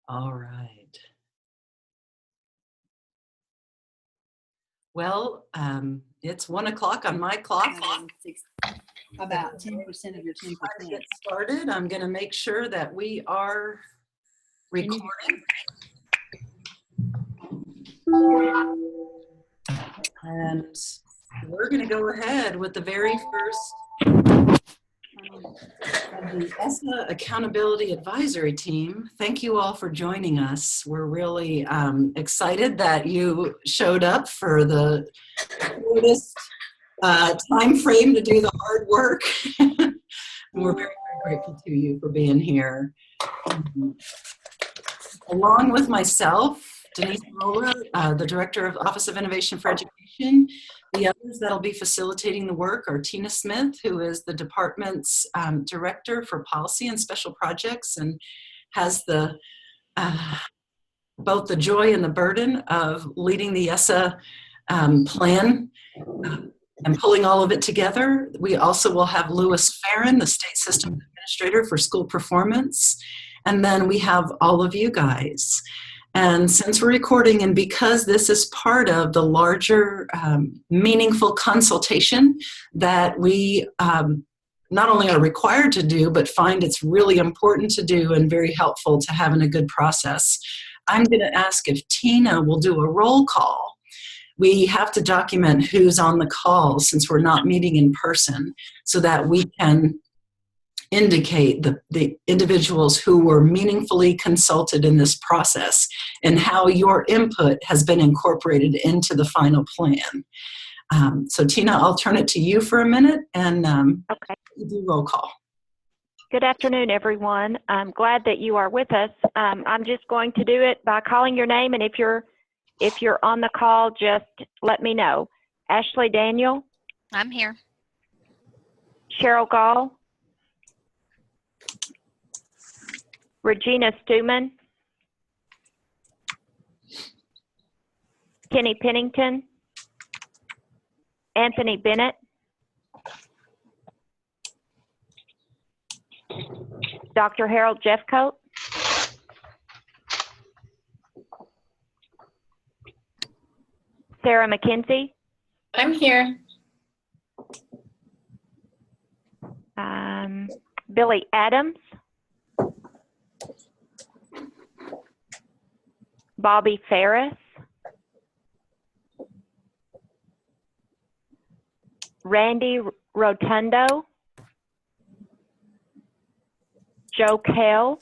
All right. Well, it's 1 o'clock on my clock. About 10% of your 10%. To get started, I'm going to make sure that we are recording. And we're going to go ahead with the very first of the ESSA Accountability Advisory Team. Thank you all for joining us. We're really excited that you showed up for the shortest time frame to do the hard work. We're very, very grateful to you for being here. Along with myself, Denise Mola, the Director of Office of Innovation for Education. The others that'll be facilitating the work are Tina Smith, who is the department's Director for Policy and Special Projects and has the both the joy and the burden of leading the ESSA plan and pulling all of it together. We also will have Louis Farron, the State Systems Administrator for School Performance. And then we have all of you guys. And since we're recording, and because this is part of the larger meaningful consultation that we not only are required to do, but find it's really important to do and very helpful to having a good process, I'm going to ask if Tina will do a roll call. We have to document who's on the call since we're not meeting in person so that we can indicate the individuals who were meaningfully consulted in this process and how your input has been incorporated into the final plan. So Tina, I'll turn it to you for a minute and Okay. do roll call. Good afternoon, everyone. I'm glad that you are with us. I'm just going to do it by calling your name, and if you're on the call, just let me know. Ashley Daniel. I'm here. Cheryl Gall. Regina Stuman. Kenny Pennington. Anthony Bennett. Dr. Harold Jeffcoat. Sarah McKenzie. I'm here. Billy Adams. Bobby Ferris. Randy Rotundo. Joe Kell.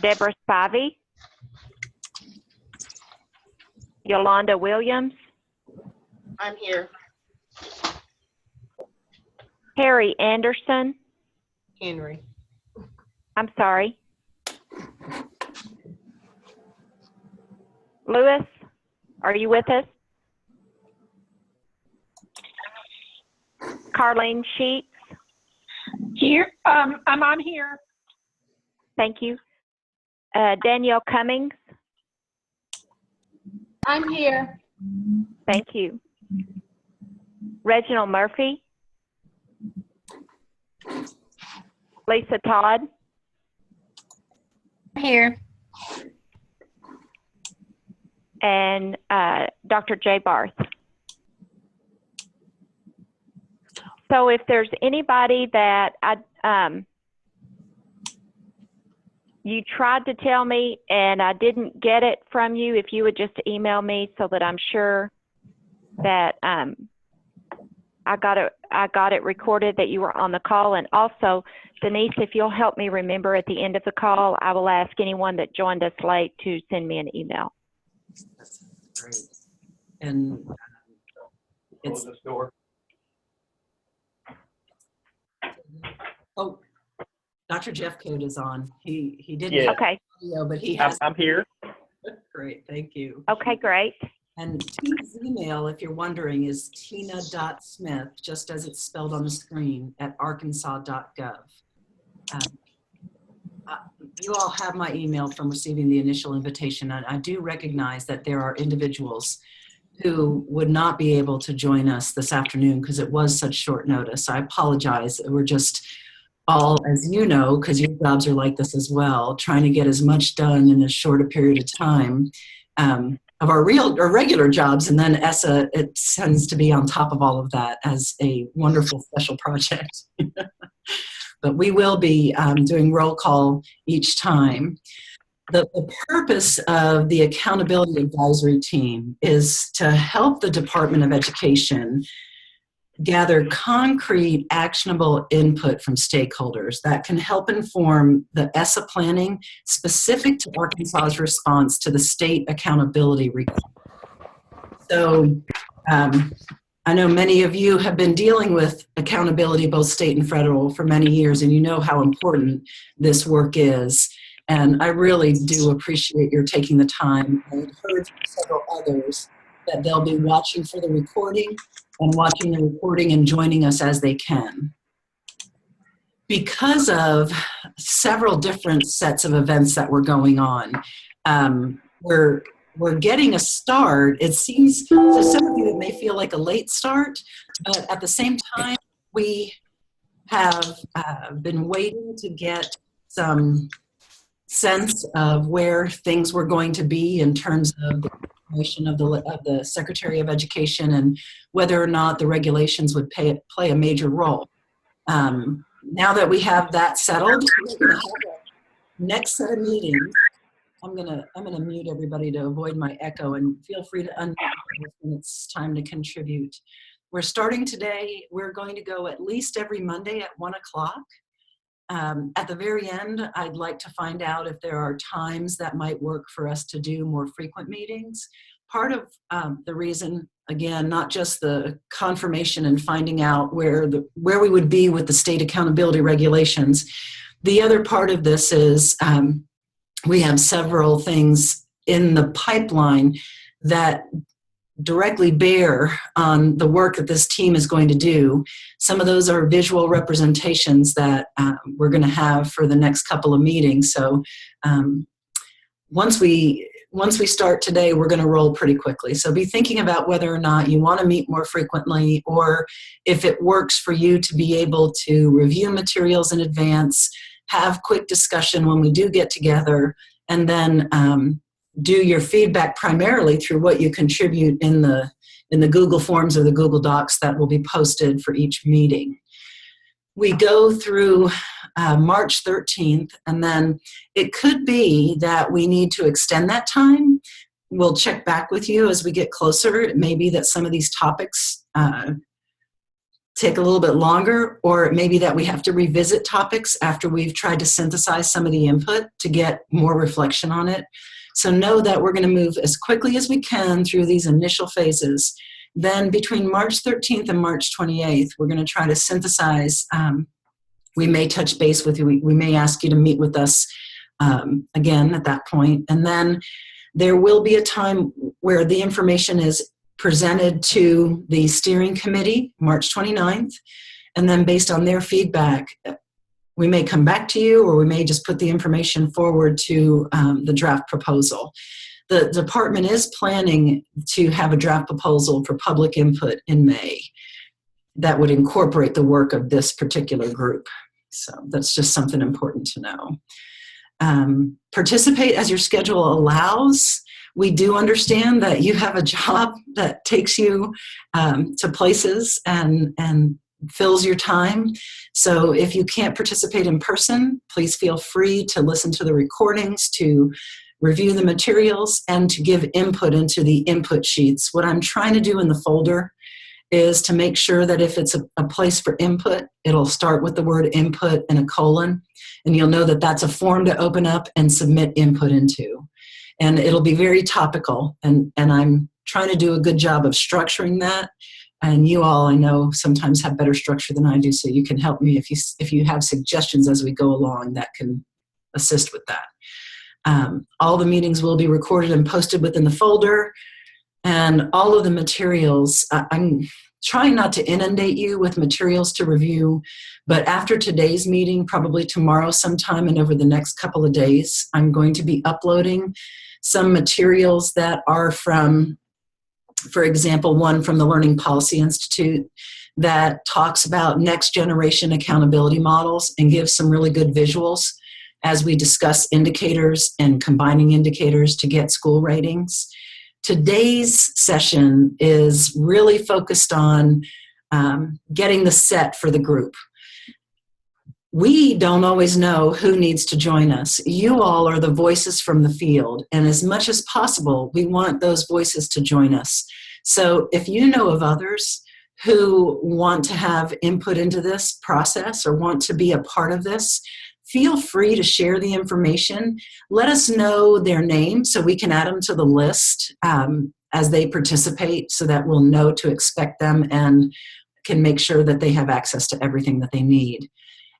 Deborah Spivey. Yolanda Williams. I'm here. Harry Anderson. Henry. I'm sorry. Louis, are you with us? Carlene Sheets. Here, I'm on here. Thank you. Danielle Cummings. I'm here. Thank you. Reginald Murphy. Lisa Todd. Here. And Dr. Jay Barth. So if there's anybody that you tried to tell me and I didn't get it from you, if you would just email me so that I'm sure that I got it recorded that you were on the call. And also, Denise, if you'll help me remember at the end of the call, I will ask anyone that joined us late to send me an email. That's great. And it's this door. Oh, Dr. Jeffcoat is on. He didn't Yeah. Okay. video, but he has. I'm here. Great, thank you. Okay, great. And Tina's email, if you're wondering, is tina.smith, just as it's spelled on the screen, at arkansas.gov. You all have my email from receiving the initial invitation, and I do recognize that there are individuals who would not be able to join us this afternoon because it was such short notice. I apologize. We're just all, as you know, because your jobs are like this as well, trying to get as much done in as short a period of time of our real or regular jobs. And then ESSA, it tends to be on top of all of that as a wonderful special project. But we will be doing roll call each time. The purpose of the Accountability Advisory Team is to help the Department of Education gather concrete, actionable input from stakeholders that can help inform the ESSA planning specific to Arkansas's response to the state accountability requirement. So I know many of you have been dealing with accountability, both state and federal, for many years, and you know how important this work is. And I really do appreciate your taking the time. I've heard from several others that they'll be watching for the recording and watching the recording and joining us as they can. Because of several different sets of events that were going on, we're getting a start. It seems to some of you it may feel like a late start, but at the same time, we have been waiting to get some sense of where things were going to be in terms of the formation of the Secretary of Education and whether or not the regulations would play a major role. Now that we have that settled, we're going to have our next set of meetings. I'm gonna mute everybody to avoid my echo, and feel free to unmute when it's time to contribute. We're starting today. We're going to go at least every Monday at 1 o'clock. At the very end, I'd like to find out if there are times that might work for us to do more frequent meetings. Part of the reason, again, not just the confirmation and finding out where we would be with the state accountability regulations. The other part of this is we have several things in the pipeline that directly bear on the work that this team is going to do. Some of those are visual representations that we're going to have for the next couple of meetings. So once we start today, we're going to roll pretty quickly. So be thinking about whether or not you want to meet more frequently, or if it works for you to be able to review materials in advance, have quick discussion when we do get together, and then do your feedback primarily through what you contribute in the Google Forms or the Google Docs that will be posted for each meeting. We go through March 13th, and then it could be that we need to extend that time. We'll check back with you as we get closer. It may be that some of these topics take a little bit longer, or it may be that we have to revisit topics after we've tried to synthesize some of the input to get more reflection on it. So know that we're going to move as quickly as we can through these initial phases. Then between March 13th and March 28th, we're going to try to synthesize. We may touch base with you. We may ask you to meet with us again at that point. And then there will be a time where the information is presented to the steering committee, March 29th. And then based on their feedback, we may come back to you, or we may just put the information forward to the draft proposal. The department is planning to have a draft proposal for public input in May that would incorporate the work of this particular group. So that's just something important to know. Participate as your schedule allows. We do understand that you have a job that takes you to places and fills your time. So if you can't participate in person, please feel free to listen to the recordings, to review the materials, and to give input into the input sheets. What I'm trying to do in the folder is to make sure that if it's a place for input, it'll start with the word input and a colon, and you'll know that that's a form to open up and submit input into. And it'll be very topical, and I'm trying to do a good job of structuring that. And you all, I know, sometimes have better structure than I do, so you can help me if you have suggestions as we go along that can assist with that. All the meetings will be recorded and posted within the folder, and all of the materials, I'm trying not to inundate you with materials to review, but after today's meeting, probably tomorrow sometime and over the next couple of days, I'm going to be uploading some materials that are from, for example, one from the Learning Policy Institute that talks about next generation accountability models and gives some really good visuals as we discuss indicators and combining indicators to get school ratings. Today's session is really focused on getting the set for the group. We don't always know who needs to join us. You all are the voices from the field, and as much as possible, we want those voices to join us. So if you know of others who want to have input into this process or want to be a part of this, feel free to share the information. Let us know their name so we can add them to the list as they participate, so that we'll know to expect them and can make sure that they have access to everything that they need.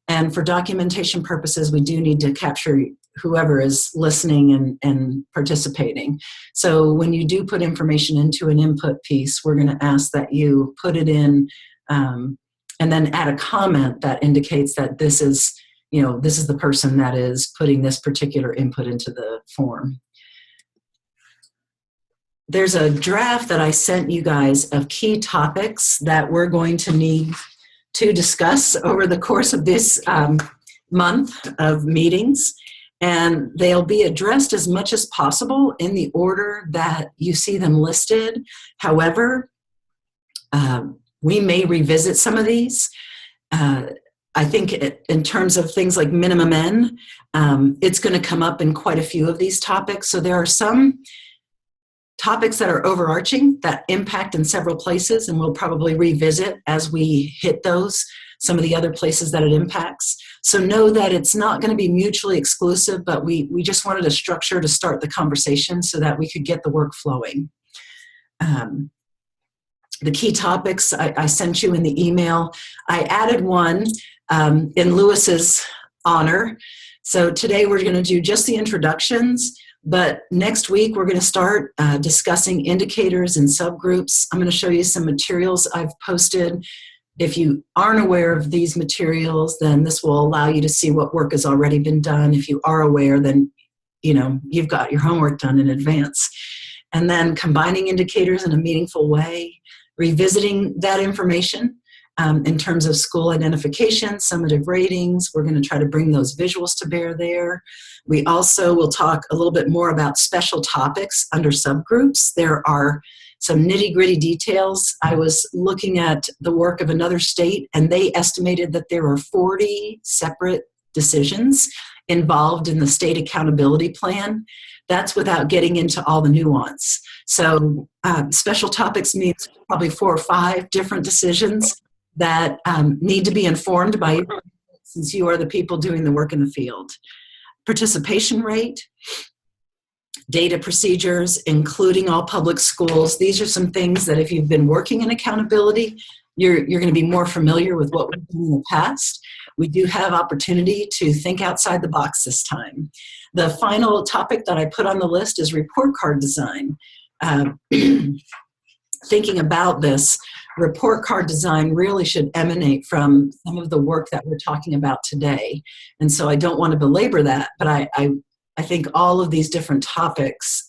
And for documentation purposes, we do need to capture whoever is listening and participating. So when you do put information into an input piece, we're going to ask that you put it in and then add a comment that indicates that this is the person that is putting this particular input into the form. There's a draft that I sent you guys of key topics that we're going to need to discuss over the course of this month of meetings. And they'll be addressed as much as possible in the order that you see them listed. However, we may revisit some of these. I think in terms of things like minimum N, it's going to come up in quite a few of these topics. So there are some topics that are overarching that impact in several places, and we'll probably revisit as we hit those, some of the other places that it impacts. So know that it's not going to be mutually exclusive, but we just wanted a structure to start the conversation so that we could get the work flowing. The key topics I sent you in the email. I added one in Lewis's honor. So today we're going to do just the introductions, but next week we're going to start discussing indicators and subgroups. I'm going to show you some materials I've posted. If you aren't aware of these materials, then this will allow you to see what work has already been done. If you are aware, then you've got your homework done in advance. And then combining indicators in a meaningful way, revisiting that information in terms of school identification, summative ratings. We're going to try to bring those visuals to bear there. We also will talk a little bit more about special topics under subgroups. There are some nitty-gritty details. I was looking at the work of another state, and they estimated that there are 40 separate decisions involved in the state accountability plan. That's without getting into all the nuance. So special topics means probably 4 or 5 different decisions that need to be informed by you, since you are the people doing the work in the field. Participation rate, data procedures, including all public schools. These are some things that if you've been working in accountability, you're going to be more familiar with what we've done in the past. We do have opportunity to think outside the box this time. The final topic that I put on the list is report card design. Thinking about this, report card design really should emanate from some of the work that we're talking about today. And so I don't want to belabor that, but I think all of these different topics,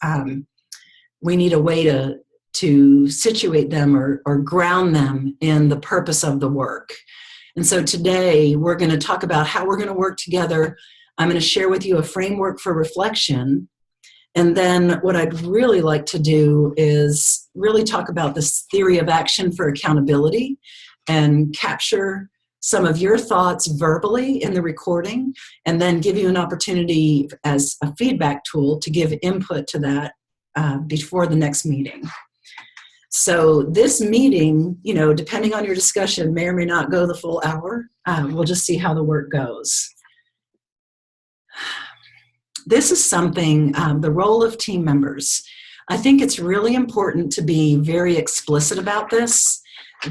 we need a way to situate them or ground them in the purpose of the work. And so today we're going to talk about how we're going to work together. I'm going to share with you a framework for reflection. And then what I'd really like to do is really talk about this theory of action for accountability and capture some of your thoughts verbally in the recording, and then give you an opportunity as a feedback tool to give input to that before the next meeting. So this meeting, depending on your discussion, may or may not go the full hour. We'll just see how the work goes. This is something, the role of team members. I think it's really important to be very explicit about this,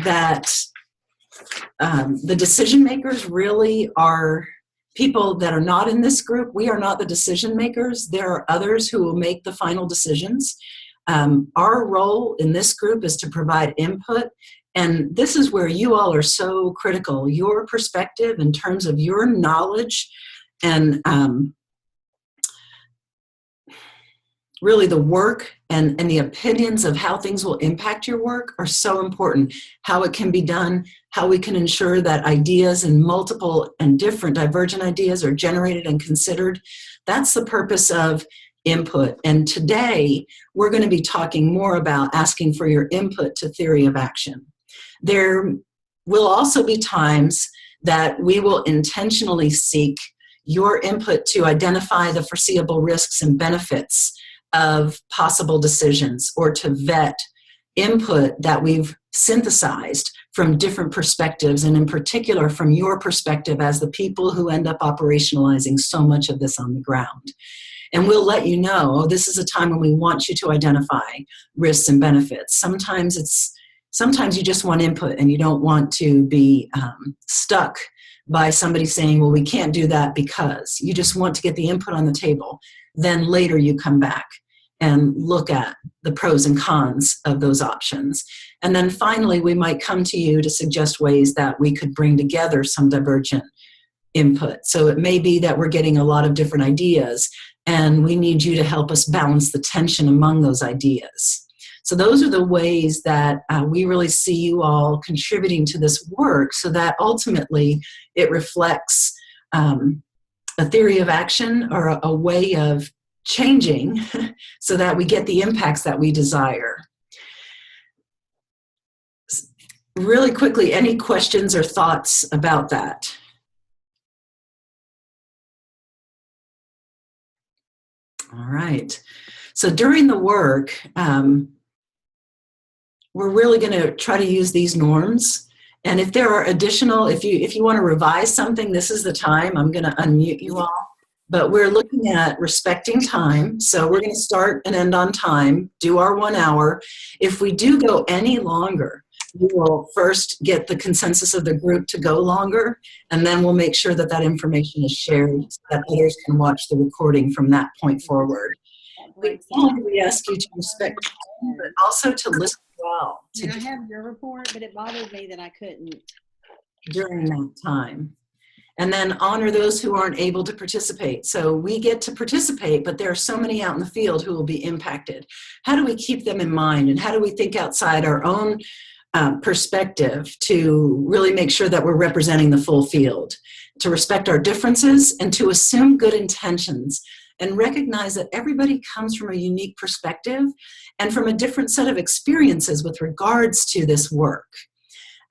that the decision makers really are people that are not in this group. We are not the decision makers. There are others who will make the final decisions. Our role in this group is to provide input, and this is where you all are so critical. Your perspective in terms of your knowledge and really the work and the opinions of how things will impact your work are so important. How it can be done, how we can ensure that ideas and multiple and different divergent ideas are generated and considered. That's the purpose of input. And today, we're going to be talking more about asking for your input to theory of action. There will also be times that we will intentionally seek your input to identify the foreseeable risks and benefits of possible decisions, or to vet input that we've synthesized from different perspectives, and in particular from your perspective as the people who end up operationalizing so much of this on the ground. And we'll let you know, oh, this is a time when we want you to identify risks and benefits. Sometimes you just want input and you don't want to be stuck by somebody saying, well, we can't do that because. You just want to get the input on the table. Then later you come back and look at the pros and cons of those options. And then finally, we might come to you to suggest ways that we could bring together some divergent input. So it may be that we're getting a lot of different ideas, and we need you to help us balance the tension among those ideas. So those are the ways that we really see you all contributing to this work, so that ultimately it reflects a theory of action, or a way of changing so that we get the impacts that we desire. Really quickly, any questions or thoughts about that? All right. So during the work, we're really going to try to use these norms. And if there are additional, if you want to revise something, this is the time. I'm going to unmute you all. But we're looking at respecting time. So we're going to start and end on time, do our 1 hour. If we do go any longer, we will first get the consensus of the group to go longer, and then we'll make sure that that information is shared so that others can watch the recording from that point forward. We ask you to respect time, but also to listen well. And I have your report, but it bothered me that I couldn't. During that time. And then honor those who aren't able to participate. So we get to participate, but there are so many out in the field who will be impacted. How do we keep them in mind? And how do we think outside our own perspective to really make sure that we're representing the full field, to respect our differences and to assume good intentions, and recognize that everybody comes from a unique perspective and from a different set of experiences with regards to this work.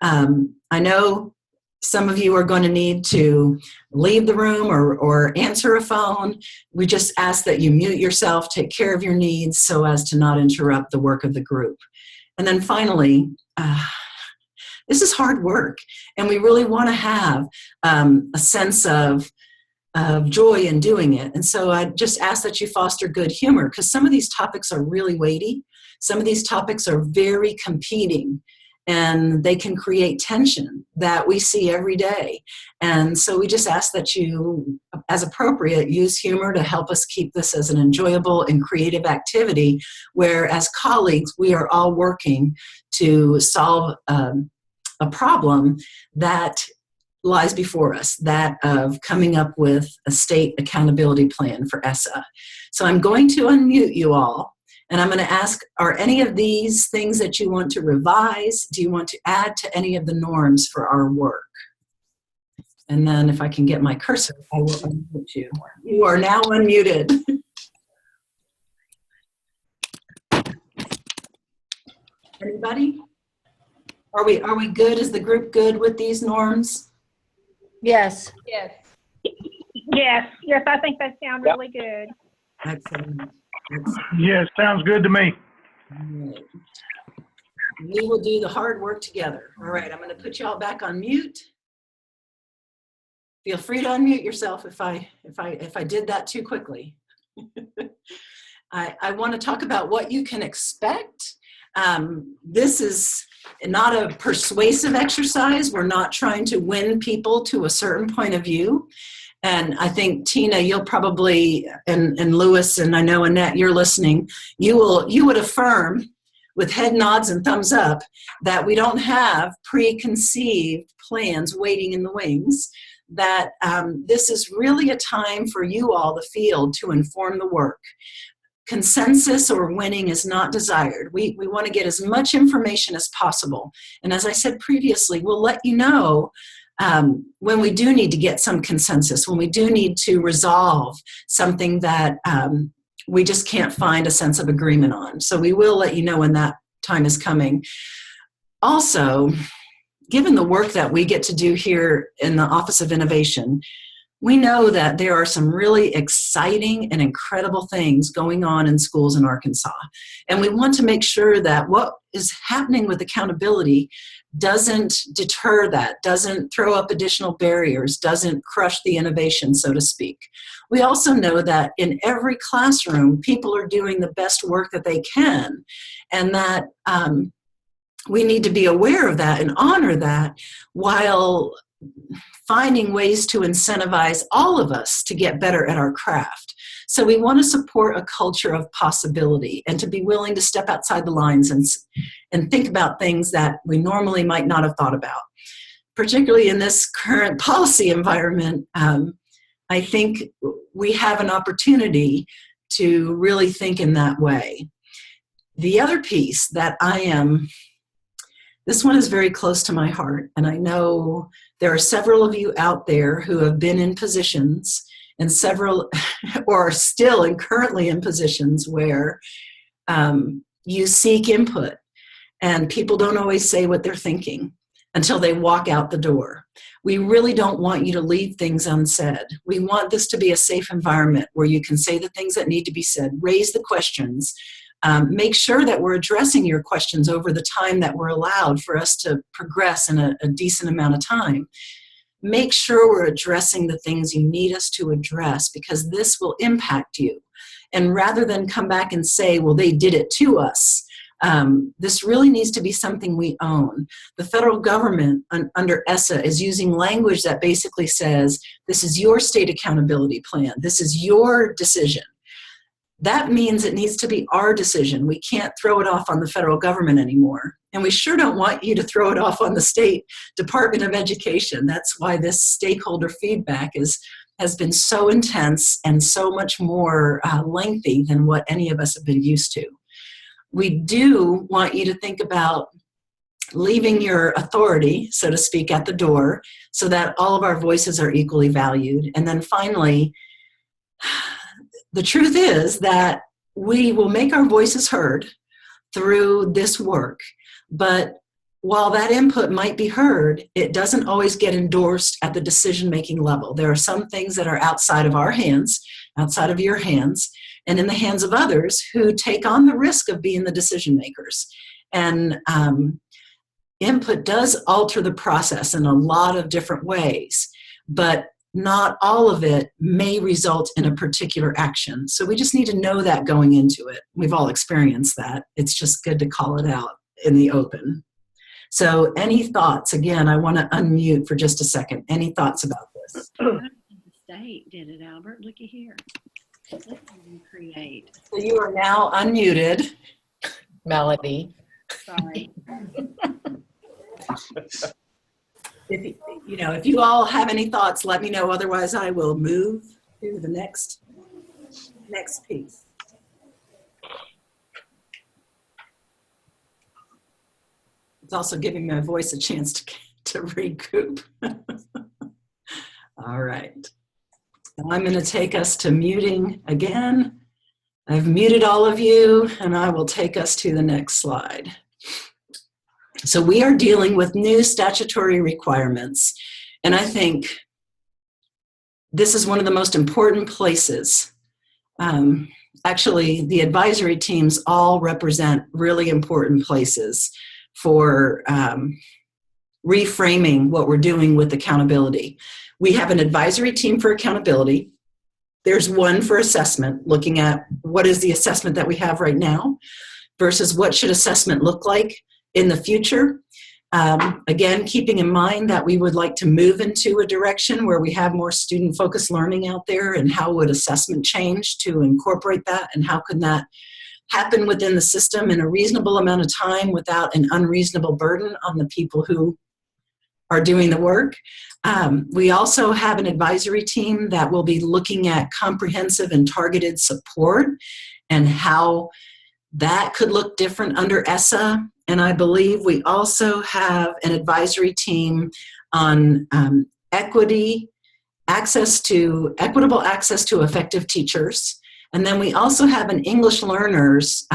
I know some of you are going to need to leave the room or answer a phone. We just ask that you mute yourself, take care of your needs so as to not interrupt the work of the group. And then finally, this is hard work, and we really want to have a sense of joy in doing it. And so I just ask that you foster good humor, because some of these topics are really weighty. Some of these topics are very competing, and they can create tension that we see every day. And so we just ask that you, as appropriate, use humor to help us keep this as an enjoyable and creative activity, where as colleagues, we are all working to solve a problem that lies before us, that of coming up with a state accountability plan for ESSA. So I'm going to unmute you all. And I'm going to ask, are any of these things that you want to revise? Do you want to add to any of the norms for our work? And then if I can get my cursor, I will unmute you. You are now unmuted. Anybody? Are we good? Is the group good with these norms? Yes. Yes. Yes, I think that sounds really good. Excellent. Yes, sounds good to me. Right. We will do the hard work together. All right, I'm going to put you all back on mute. Feel free to unmute yourself if I did that too quickly. I want to talk about what you can expect. This is not a persuasive exercise. We're not trying to win people to a certain point of view. And I think, Tina, you'll probably, and Louis, and I know Annette, you're listening, you would affirm with head nods and thumbs up that we don't have preconceived plans waiting in the wings, that this is really a time for you all, the field, to inform the work. consensus or winning is not desired. We want to get as much information as possible. And as I said previously, we'll let you know when we do need to get some consensus, when we do need to resolve something that we just can't find a sense of agreement on. So we will let you know when that time is coming. Also, given the work that we get to do here in the Office of Innovation, we know that there are some really exciting and incredible things going on in schools in Arkansas. And we want to make sure that what is happening with accountability doesn't deter that, doesn't throw up additional barriers, doesn't crush the innovation, so to speak. We also know that in every classroom, people are doing the best work that they can, and that we need to be aware of that and honor that while finding ways to incentivize all of us to get better at our craft. So we want to support a culture of possibility and to be willing to step outside the lines and think about things that we normally might not have thought about. Particularly in this current policy environment, I think we have an opportunity to really think in that way. The other piece that this one is very close to my heart, and I know there are several of you out there who have been in positions, and several or are still and currently in positions where you seek input, and people don't always say what they're thinking until they walk out the door. We really don't want you to leave things unsaid. We want this to be a safe environment where you can say the things that need to be said, raise the questions, make sure that we're addressing your questions over the time that we're allowed for us to progress in a decent amount of time. Make sure we're addressing the things you need us to address, because this will impact you. And rather than come back and say, well, they did it to us, this really needs to be something we own. The federal government under ESSA is using language that basically says, this is your state accountability plan. This is your decision. That means it needs to be our decision. We can't throw it off on the federal government anymore. And we sure don't want you to throw it off on the state Department of Education. That's why this stakeholder feedback has been so intense and so much more lengthy than what any of us have been used to. We do want you to think about leaving your authority, so to speak, at the door so that all of our voices are equally valued. And then finally, the truth is that we will make our voices heard through this work, but while that input might be heard, it doesn't always get endorsed at the decision-making level. There are some things that are outside of our hands, outside of your hands, and in the hands of others who take on the risk of being the decision makers. And input does alter the process in a lot of different ways, but not all of it may result in a particular action. So we just need to know that going into it. We've all experienced that. It's just good to call it out in the open. So any thoughts? Again, I want to unmute for just a second. Any thoughts about this? The state did it, Albert. Looky here. Let them create. So you are now unmuted. Melody. Sorry. If you all have any thoughts, let me know. Otherwise, I will move to the next piece. It's also giving my voice a chance to recoup. All right. So I'm going to take us to muting again. I've muted all of you, and I will take us to the next slide. So we are dealing with new statutory requirements, and I think this is one of the most important places. Actually, the advisory teams all represent really important places for reframing what we're doing with accountability. We have an advisory team for accountability. There's one for assessment, looking at what is the assessment that we have right now versus what should assessment look like in the future. Again, keeping in mind that we would like to move into a direction where we have more student-focused learning out there, and how would assessment change to incorporate that, and how could that happen within the system in a reasonable amount of time without an unreasonable burden on the people who are doing the work. We also have an advisory team that will be looking at comprehensive and targeted support and how that could look different under ESSA. And I believe we also have an advisory team on equitable access to effective teachers. And then we also have an English learners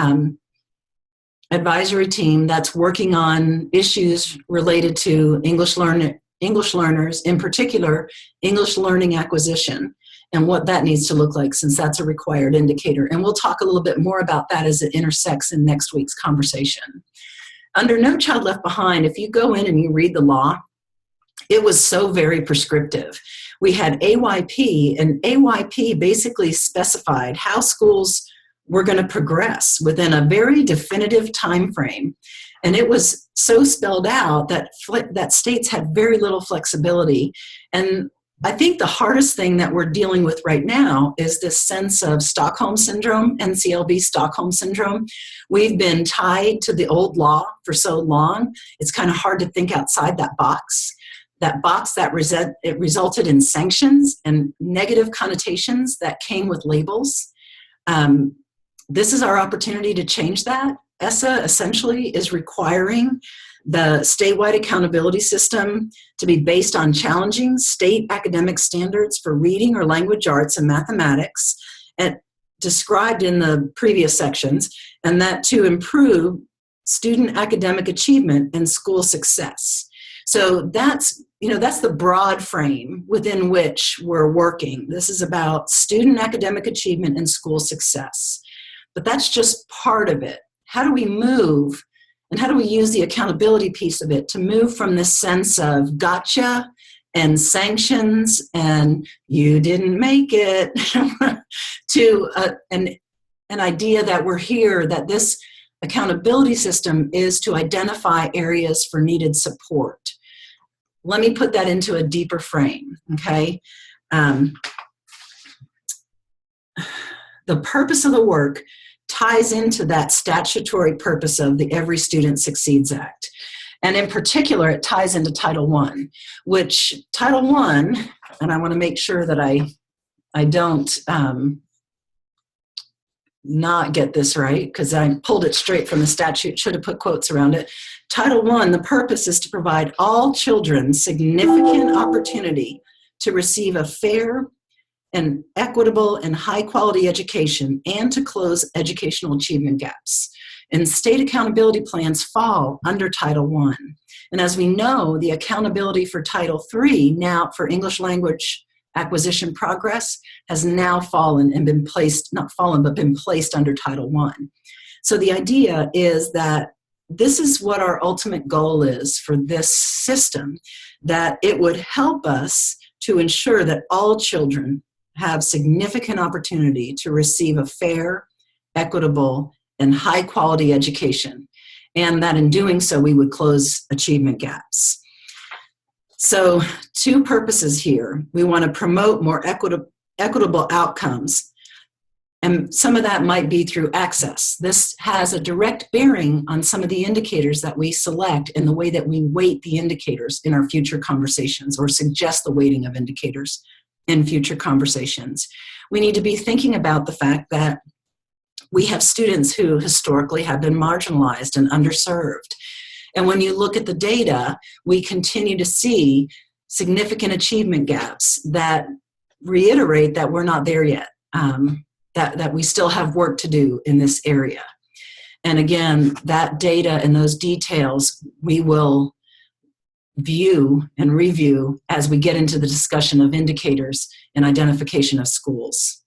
advisory team that's working on issues related to English learners, in particular, English learning acquisition, and what that needs to look like, since that's a required indicator. And we'll talk a little bit more about that as it intersects in next week's conversation. Under No Child Left Behind, if you go in and you read the law, it was so very prescriptive. We had AYP, and AYP basically specified how schools were going to progress within a very definitive time frame. And it was so spelled out that states had very little flexibility. And I think the hardest thing that we're dealing with right now is this sense of Stockholm Syndrome, NCLB Stockholm Syndrome. We've been tied to the old law for so long, it's kind of hard to think outside that box. That it resulted in sanctions and negative connotations that came with labels. This is our opportunity to change that. ESSA essentially is requiring the statewide accountability system to be based on challenging state academic standards for reading or language arts and mathematics, and described in the previous sections, and that to improve student academic achievement and school success. So that's the broad frame within which we're working. This is about student academic achievement and school success. But that's just part of it. How do we move, and how do we use the accountability piece of it to move from this sense of gotcha and sanctions and you didn't make it to an idea that we're here, that this accountability system is to identify areas for needed support. Let me put that into a deeper frame, okay? The purpose of the work ties into that statutory purpose of the Every Student Succeeds Act. And in particular, it ties into Title I, which Title I, and I want to make sure that I don't not get this right, because I pulled it straight from the statute, should have put quotes around it. Title I, the purpose is to provide all children significant opportunity to receive a fair and equitable and high quality education, and to close educational achievement gaps. And state accountability plans fall under Title I. And as we know, the accountability for Title III, now for English language acquisition progress, has now fallen and been placed, not fallen, but been placed under Title I. So the idea is that this is what our ultimate goal is for this system, that it would help us to ensure that all children have significant opportunity to receive a fair, equitable, and high quality education, and that in doing so we would close achievement gaps. So 2 purposes here. We want to promote more equitable outcomes, and some of that might be through access. This has a direct bearing on some of the indicators that we select and the way that we weight the indicators in our future conversations, or suggest the weighting of indicators in future conversations. We need to be thinking about the fact that we have students who historically have been marginalized and underserved. And when you look at the data, we continue to see significant achievement gaps that reiterate that we're not there yet, that we still have work to do in this area. And again, that data and those details we will view and review as we get into the discussion of indicators and identification of schools.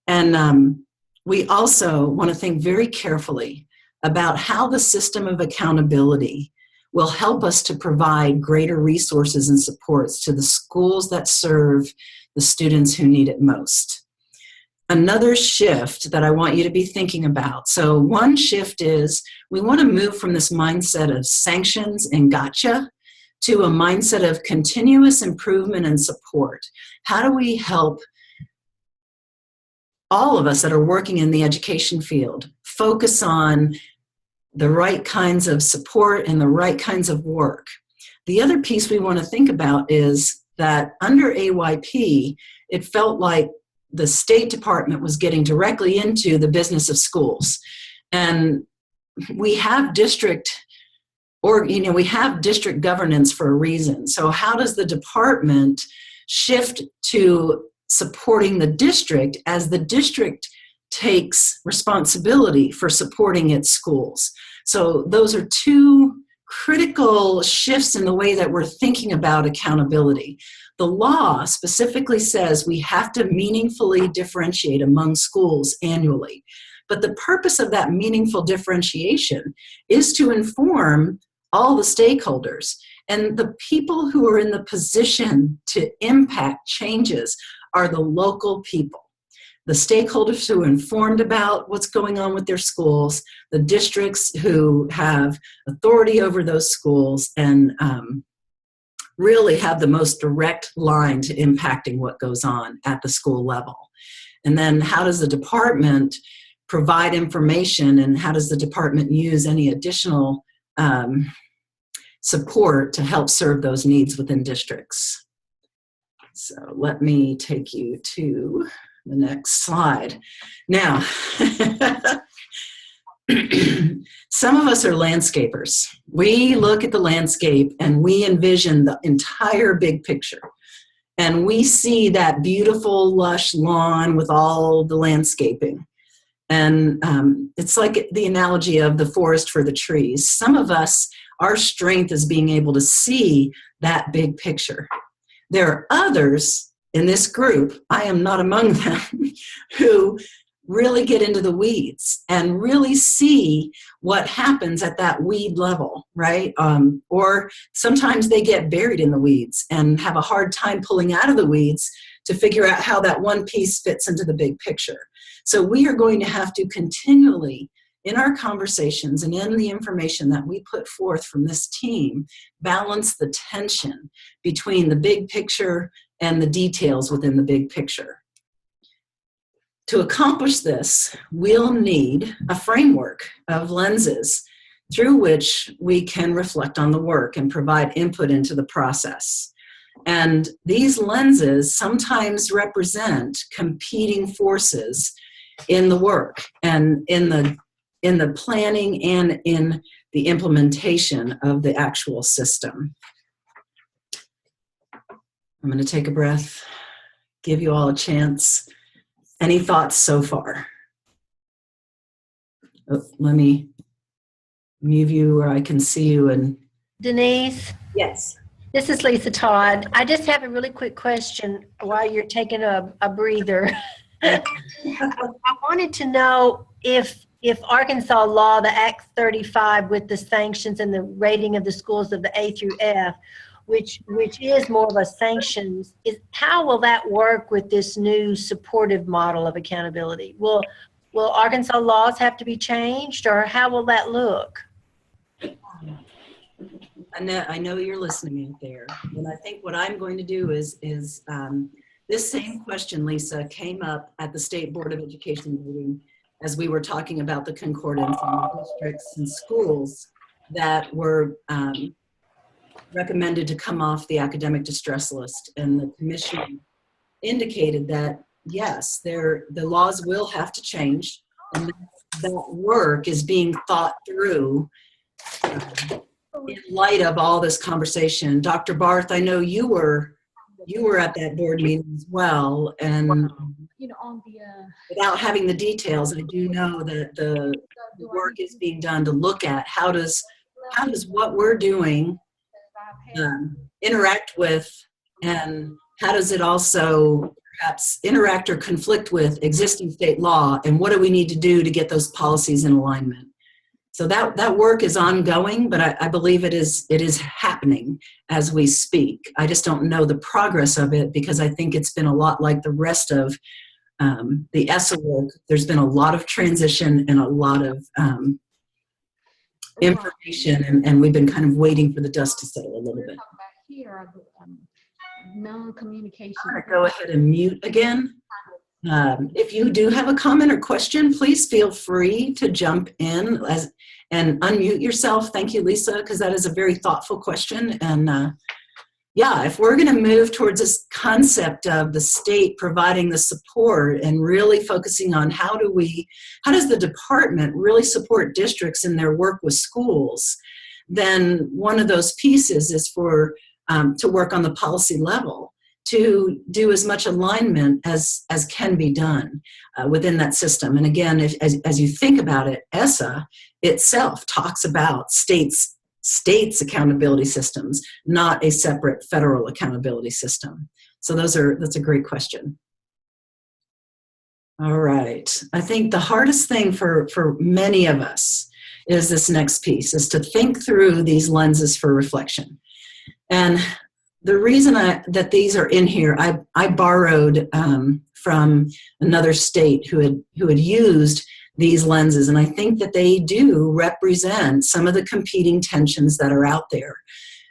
And we also want to think very carefully about how the system of accountability will help us to provide greater resources and supports to the schools that serve the students who need it most. Another shift that I want you to be thinking about. So one shift is we want to move from this mindset of sanctions and gotcha to a mindset of continuous improvement and support. How do we help all of us that are working in the education field focus on the right kinds of support and the right kinds of work? The other piece we want to think about is that under AYP, it felt like the State Department was getting directly into the business of schools. And we have district governance for a reason. So how does the department shift to supporting the district as the district takes responsibility for supporting its schools? So those are two critical shifts in the way that we're thinking about accountability. The law specifically says we have to meaningfully differentiate among schools annually. But the purpose of that meaningful differentiation is to inform all the stakeholders. And the people who are in the position to impact changes are the local people. The stakeholders who are informed about what's going on with their schools, the districts who have authority over those schools, and really have the most direct line to impacting what goes on at the school level. And then how does the department provide information, and how does the department use any additional support to help serve those needs within districts? So let me take you to the next slide. Now, some of us are landscapers. We look at the landscape and we envision the entire big picture. And we see that beautiful, lush lawn with all the landscaping. And it's like the analogy of the forest for the trees. Some of us, our strength is being able to see that big picture. There are others in this group, I am not among them, who really get into the weeds and really see what happens at that weed level, right? Or sometimes they get buried in the weeds and have a hard time pulling out of the weeds to figure out how that one piece fits into the big picture. So we are going to have to continually, in our conversations and in the information that we put forth from this team, balance the tension between the big picture and the details within the big picture. To accomplish this, we'll need a framework of lenses through which we can reflect on the work and provide input into the process. And these lenses sometimes represent competing forces in the work and in the planning and in the implementation of the actual system. I'm going to take a breath, give you all a chance. Any thoughts so far? Oh, let me move you where I can see you. And Denise, yes. this is Lisa Todd. I just have a really quick question while you're taking a breather. I wanted to know if Arkansas law, the Act 35 with the sanctions and the rating of the schools of the A through F, which is more of a sanctions, how will that work with this new supportive model of accountability? Will Arkansas laws have to be changed, or how will that look? I know you're listening out there, and I think what I'm going to do is this same question, Lisa, came up at the State Board of Education meeting as we were talking about the concordance in the districts and schools that were recommended to come off the academic distress list. And the commission indicated that, yes, the laws will have to change, and that work is being thought through in light of all this conversation. Dr. Barth, I know you were at that board meeting as well, and without having the details, I do know that the work is being done to look at how does what we're doing interact with, and how does it also perhaps interact or conflict with existing state law, and what do we need to do to get those policies in alignment. So that work is ongoing, but I believe it is happening as we speak. I just don't know the progress of it, because I think it's been a lot like the rest of the ESSA work. There's been a lot of transition and a lot of information, and we've been kind of waiting for the dust to settle a little bit. Non-communication. I'm going to go ahead and mute again. If you do have a comment or question, please feel free to jump in and unmute yourself. Thank you, Lisa, because that is a very thoughtful question. And yeah, if we're going to move towards this concept of the state providing the support and really focusing on how does the department really support districts in their work with schools, then one of those pieces is to work on the policy level to do as much alignment as can be done within that system. And again, as you think about it, ESSA itself talks about states accountability systems, not a separate federal accountability system. So that's a great question. All right. I think the hardest thing for many of us is this next piece, is to think through these lenses for reflection. And the reason that these are in here, I borrowed from another state who had used these lenses, and I think that they do represent some of the competing tensions that are out there.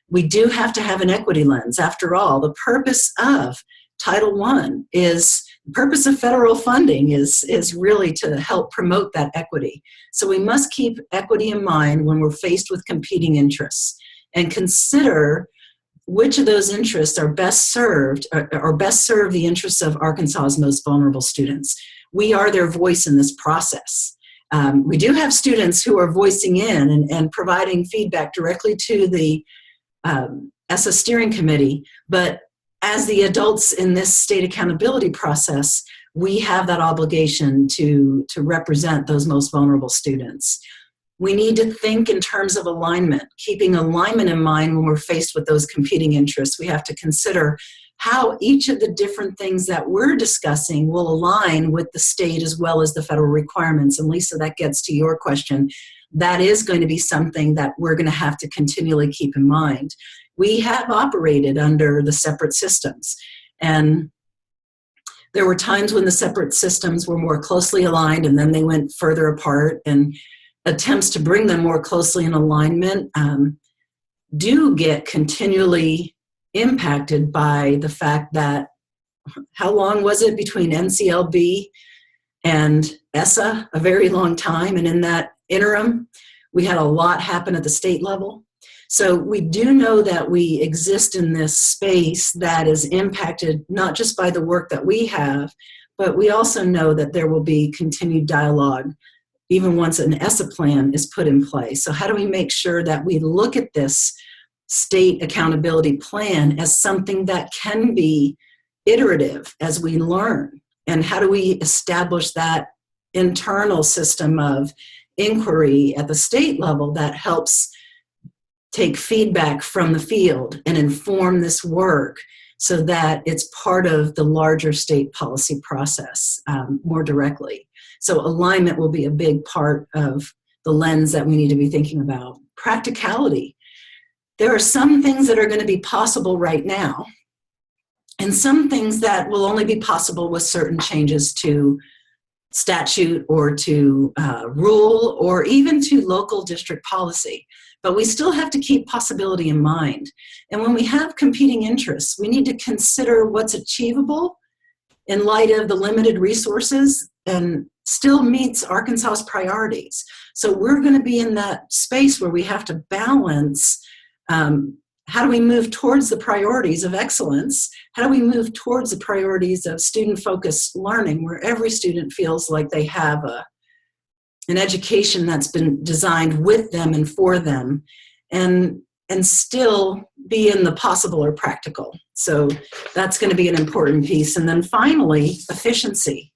We do have to have an equity lens. After all, the purpose of Title I the purpose of federal funding is really to help promote that equity. So we must keep equity in mind when we're faced with competing interests and consider which of those interests are best served or best serve the interests of Arkansas's most vulnerable students. We are their voice in this process. We do have students who are voicing in and providing feedback directly to the ESSA steering committee, but as the adults in this state accountability process, we have that obligation to represent those most vulnerable students. We need to think in terms of alignment, keeping alignment in mind when we're faced with those competing interests. We have to consider how each of the different things that we're discussing will align with the state as well as the federal requirements. And Lisa, that gets to your question. That is going to be something that we're going to have to continually keep in mind. We have operated under the separate systems, and there were times when the separate systems were more closely aligned and then they went further apart, and attempts to bring them more closely in alignment do get continually impacted by the fact that how long was it between NCLB and ESSA? A very long time, and in that interim, we had a lot happen at the state level. So we do know that we exist in this space that is impacted not just by the work that we have, but we also know that there will be continued dialogue even once an ESSA plan is put in place. So how do we make sure that we look at this state accountability plan as something that can be iterative as we learn? And how do we establish that internal system of inquiry at the state level that helps take feedback from the field and inform this work so that it's part of the larger state policy process more directly? So alignment will be a big part of the lens that we need to be thinking about. Practicality. There are some things that are going to be possible right now, and some things that will only be possible with certain changes to statute or to rule or even to local district policy. But we still have to keep possibility in mind. And when we have competing interests, we need to consider what's achievable in light of the limited resources and still meets Arkansas's priorities. So we're going to be in that space where we have to balance how do we move towards the priorities of excellence? How do we move towards the priorities of student-focused learning, where every student feels like they have an education that's been designed with them and for them, and still be in the possible or practical. So that's going to be an important piece. And then finally, efficiency,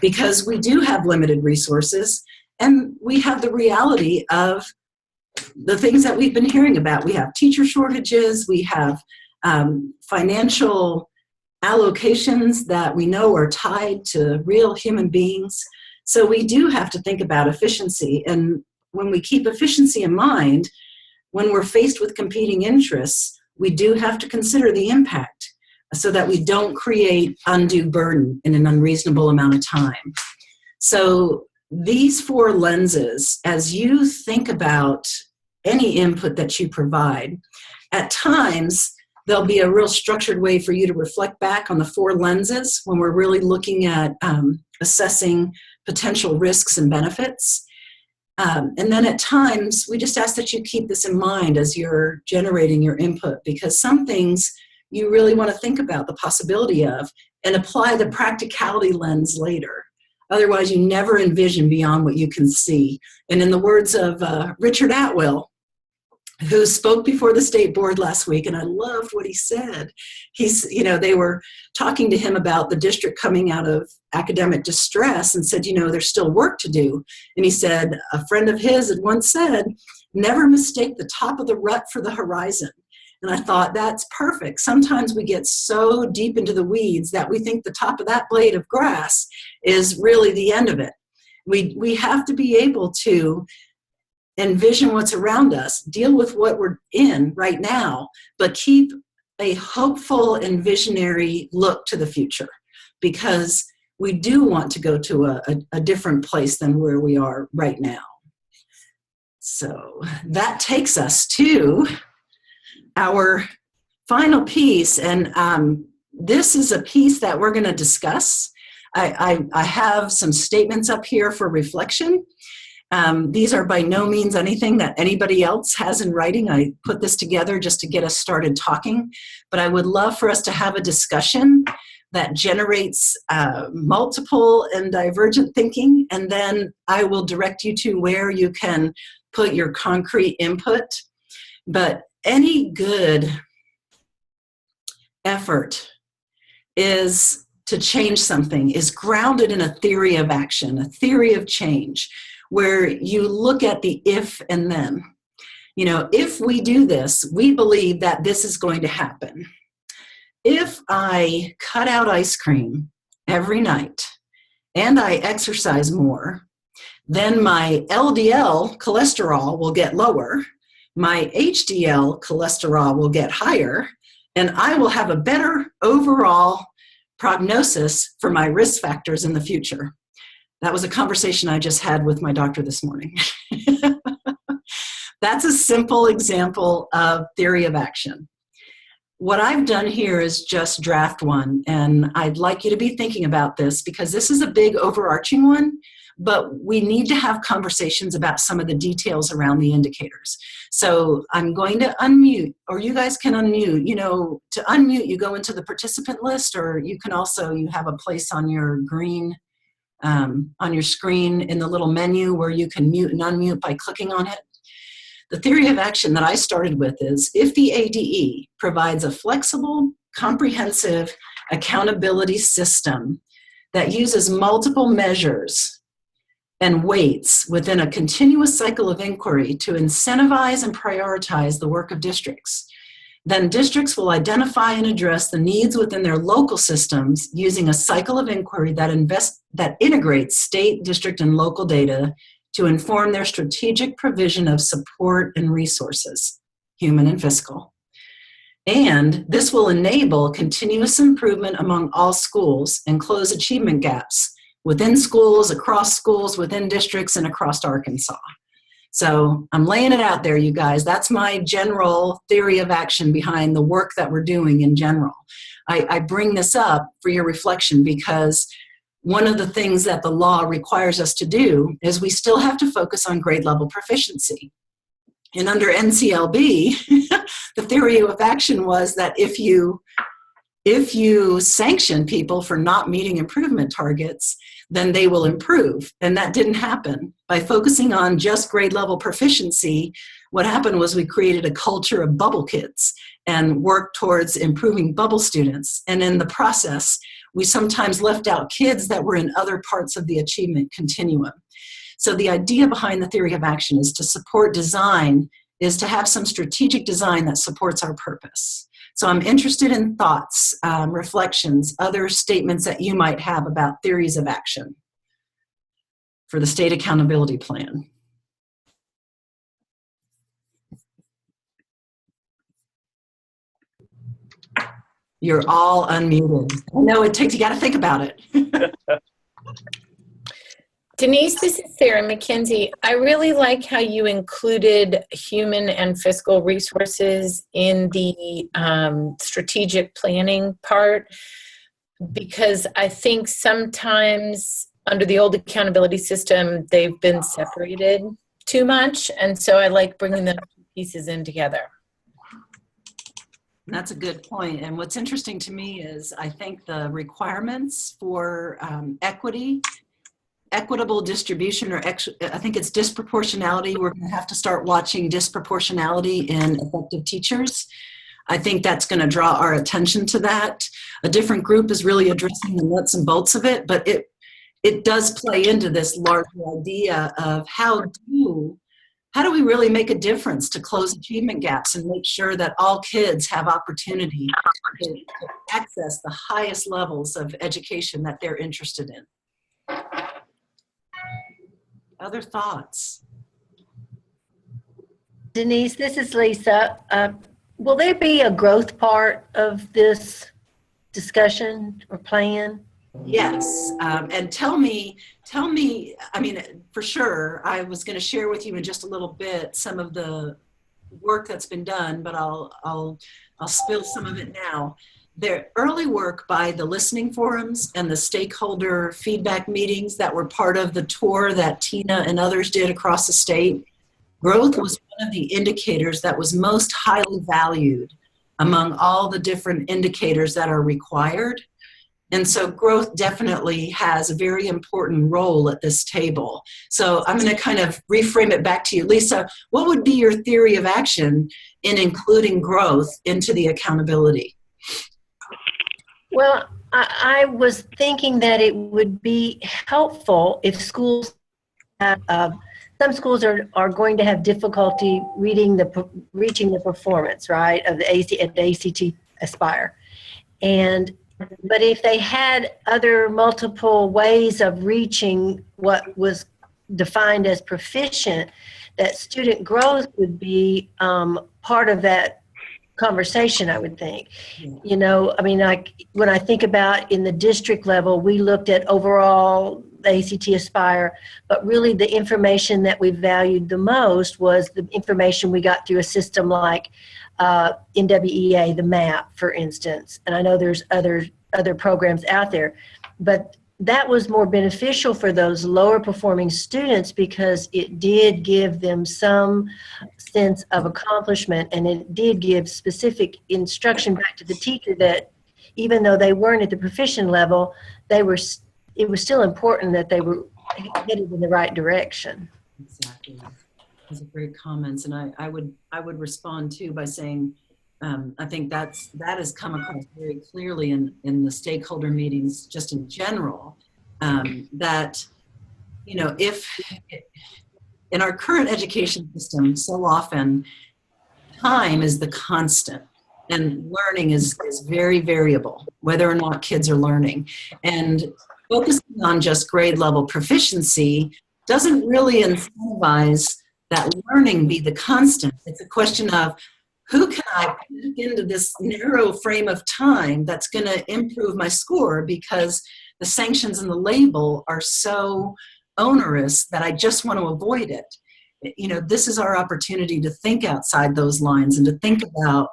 because we do have limited resources, and we have the reality of the things that we've been hearing about. We have teacher shortages, we have financial allocations that we know are tied to real human beings. So we do have to think about efficiency. And when we keep efficiency in mind, when we're faced with competing interests, we do have to consider the impact so that we don't create undue burden in an unreasonable amount of time. So these four lenses, as you think about any input that you provide, at times there'll be a real structured way for you to reflect back on the four lenses when we're really looking at assessing potential risks and benefits. And then at times, we just ask that you keep this in mind as you're generating your input, because some things you really want to think about the possibility of and apply the practicality lens later. Otherwise, you never envision beyond what you can see. And in the words of Richard Atwill, who spoke before the state board last week, and I loved what he said. They were talking to him about the district coming out of academic distress and said, there's still work to do. And he said, a friend of his had once said, never mistake the top of the rut for the horizon. And I thought, that's perfect. Sometimes we get so deep into the weeds that we think the top of that blade of grass is really the end of it. We have to be able to envision what's around us, deal with what we're in right now, but keep a hopeful and visionary look to the future, because we do want to go to a different place than where we are right now. So that takes us to our final piece, and this is a piece that we're going to discuss. I have some statements up here for reflection. These are by no means anything that anybody else has in writing. I put this together just to get us started talking, but I would love for us to have a discussion that generates multiple and divergent thinking, and then I will direct you to where you can put your concrete input. But any good effort is to change something, is grounded in a theory of action, a theory of change, where you look at the if and then. If we do this, we believe that this is going to happen. If I cut out ice cream every night and I exercise more, then my LDL cholesterol will get lower, my HDL cholesterol will get higher, and I will have a better overall prognosis for my risk factors in the future. That was a conversation I just had with my doctor this morning. That's a simple example of theory of action. What I've done here is just draft one, and I'd like you to be thinking about this because this is a big overarching one, but we need to have conversations about some of the details around the indicators. So I'm going to unmute, or you guys can unmute. To unmute, you go into the participant list, or you can also, you have a place on your green, on your screen in the little menu where you can mute and unmute by clicking on it. The theory of action that I started with is, if the ADE provides a flexible, comprehensive accountability system that uses multiple measures and weights within a continuous cycle of inquiry to incentivize and prioritize the work of districts, then districts will identify and address the needs within their local systems using a cycle of inquiry that integrates state, district, and local data to inform their strategic provision of support and resources, human and fiscal. And this will enable continuous improvement among all schools and close achievement gaps within schools, across schools, within districts, and across Arkansas. So I'm laying it out there, you guys. That's my general theory of action behind the work that we're doing in general. I bring this up for your reflection because one of the things that the law requires us to do is we still have to focus on grade level proficiency. And under NCLB, the theory of action was that if you sanction people for not meeting improvement targets, then they will improve. And that didn't happen. By focusing on just grade level proficiency, what happened was we created a culture of bubble kids and worked towards improving bubble students. And in the process, we sometimes left out kids that were in other parts of the achievement continuum. So the idea behind the theory of action is to support design, is to have some strategic design that supports our purpose. So I'm interested in thoughts, reflections, other statements that you might have about theories of action for the state accountability plan. You're all unmuted. I know it takes, you got to think about it. Denise, this is Sarah McKenzie. I really like how you included human and fiscal resources in the strategic planning part, because I think sometimes under the old accountability system, they've been separated. too much. And so I like bringing the pieces in together. That's a good point. And what's interesting to me is I think the requirements for equitable distribution, or I think it's disproportionality. We're going to have to start watching disproportionality in effective teachers. I think that's going to draw our attention to that. A different group is really addressing the nuts and bolts of it, but it does play into this larger idea of how do we really make a difference to close achievement gaps and make sure that all kids have opportunity to access the highest levels of education that they're interested in. Other thoughts? Denise, this is Lisa. Will there be a growth part of this discussion or plan? Yes, and tell me, I mean, for sure, I was going to share with you in just a little bit some of the work that's been done, but I'll spill some of it now. The early work by the listening forums and the stakeholder feedback meetings that were part of the tour that Tina and others did across the state, growth was one of the indicators that was most highly valued among all the different indicators that are required. And so growth definitely has a very important role at this table. So I'm going to kind of reframe it back to you. Lisa, what would be your theory of action in including growth into the accountability? Well, I was thinking that it would be helpful if schools have, some schools are going to have difficulty reaching the performance, right, of the ACT Aspire. But if they had other multiple ways of reaching what was defined as proficient, that student growth would be part of that conversation, I would think. You know, I mean, when I think about in the district level, we looked at overall the ACT Aspire, but really the information that we valued the most was the information we got through a system like NWEA, the MAP, for instance. And I know there's other programs out there, but that was more beneficial for those lower performing students because it did give them some sense of accomplishment, and it did give specific instruction back to the teacher that even though they weren't at the proficient level, it was still important that they were headed in the right direction. Exactly. Those are great comments, and I would respond too by saying I think that has come across very clearly in the stakeholder meetings, just in general, that, you know, if in our current education system, so often time is the constant and learning is very variable, whether or not kids are learning. And focusing on just grade level proficiency doesn't really incentivize that learning be the constant. It's a question of who can I put into this narrow frame of time that's going to improve my score, because the sanctions and the label are so onerous that I just want to avoid it. You know, this is our opportunity to think outside those lines and to think about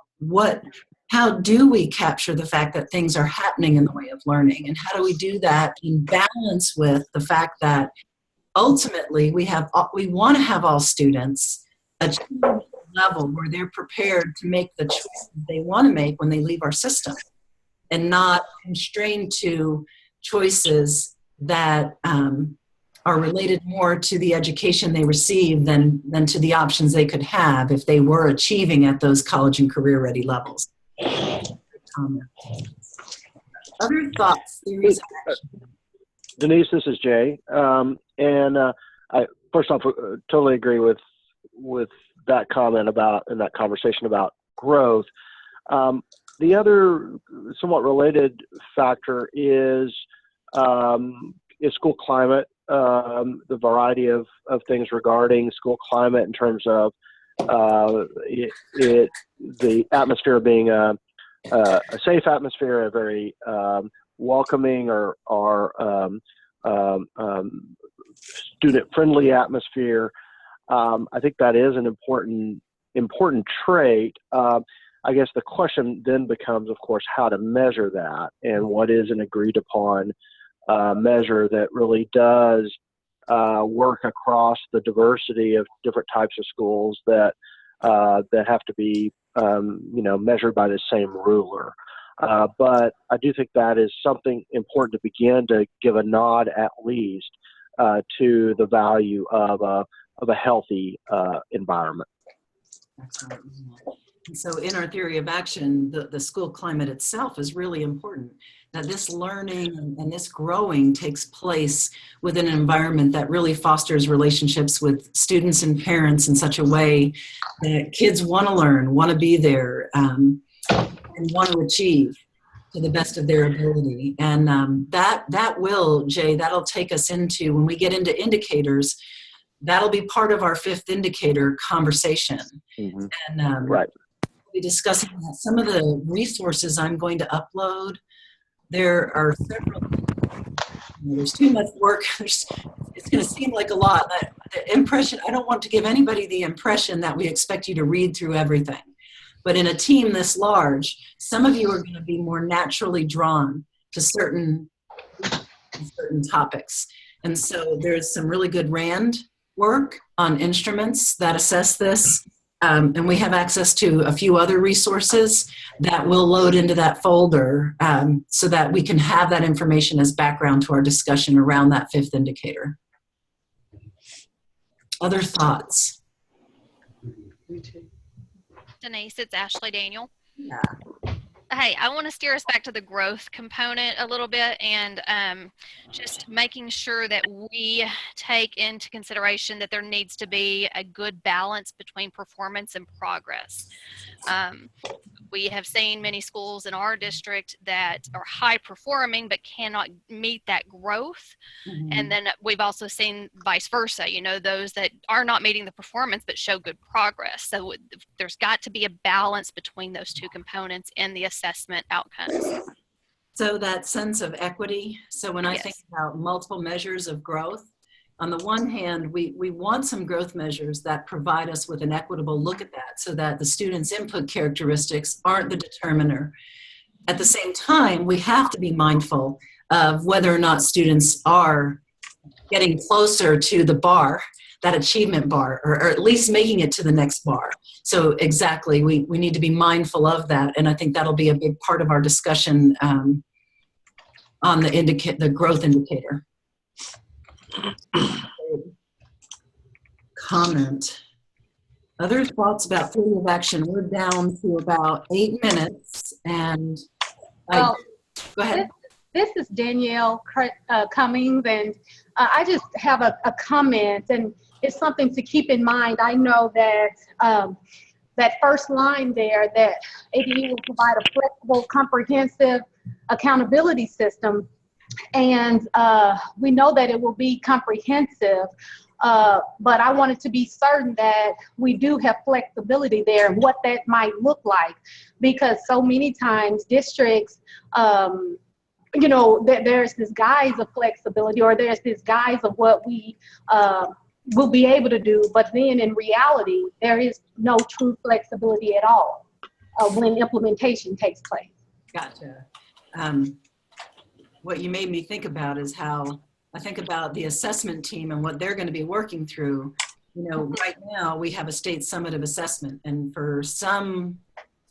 how do we capture the fact that things are happening in the way of learning, and how do we do that in balance with the fact that ultimately we want to have all students achieve a level where they're prepared to make the choices they want to make when they leave our system, and not constrained to choices that are related more to the education they receive than to the options they could have if they were achieving at those college and career ready levels. Other thoughts, theories, Denise, this is Jay. I first off totally agree with that comment about, in that conversation about growth. The other somewhat related factor is school climate, the variety of things regarding school climate in terms of the atmosphere being a safe atmosphere, a very welcoming or student-friendly atmosphere. I think that is an important trait. I guess the question then becomes, of course, how to measure that, and what is an agreed upon measure that really does work across the diversity of different types of schools that have to be measured by the same ruler. But I do think that is something important to begin to give a nod at least to the value of a healthy environment. Excellent. And so in our theory of action, the school climate itself is really important. That this learning and this growing takes place within an environment that really fosters relationships with students and parents in such a way that kids want to learn, want to be there, and want to achieve to the best of their ability. And that will, Jay, that'll take us into, when we get into indicators, that'll be part of our fifth indicator conversation. Mm-hmm. And right. we'll be discussing that. Some of the resources I'm going to upload, there are several. There's too much work. It's going to seem like a lot. The impression, I don't want to give anybody the impression that we expect you to read through everything. But in a team this large, some of you are going to be more naturally drawn to certain topics. And so there's some really good RAND work on instruments that assess this. And we have access to a few other resources that will load into that folder so that we can have that information as background to our discussion around that fifth indicator. Other thoughts? Denise, it's Ashley Daniel. Yeah. Hey, I want to steer us back to the growth component a little bit and just making sure that we take into consideration that there needs to be a good balance between performance and progress. We have seen many schools in our district that are high performing but cannot meet that growth. Mm-hmm. And then we've also seen vice versa, those that are not meeting the performance but show good progress. So there's got to be a balance between those two components in the assessment outcomes. So that sense of equity. So when I think about multiple measures of growth, on the one hand, we want some growth measures that provide us with an equitable look at that so that the students' input characteristics aren't the determiner. At the same time, we have to be mindful of whether or not students are getting closer to the bar, that achievement bar, or at least making it to the next bar. So exactly, we need to be mindful of that. And I think that'll be a big part of our discussion on the growth indicator. Comment. Other thoughts about theory of action? We're down to about 8 minutes, and go ahead. This is Danielle Cummings, and I just have a comment, and it's something to keep in mind. I know that that first line there, that ADE will provide a flexible, comprehensive accountability system. And we know that it will be comprehensive, but I wanted to be certain that we do have flexibility there and what that might look like, because so many times districts, there's this guise of flexibility, or there's this guise of what we will be able to do, but then in reality, there is no true flexibility at all when implementation takes place. Gotcha. What you made me think about is how I think about the assessment team and what they're going to be working through. Right now we have a state summative assessment, and for some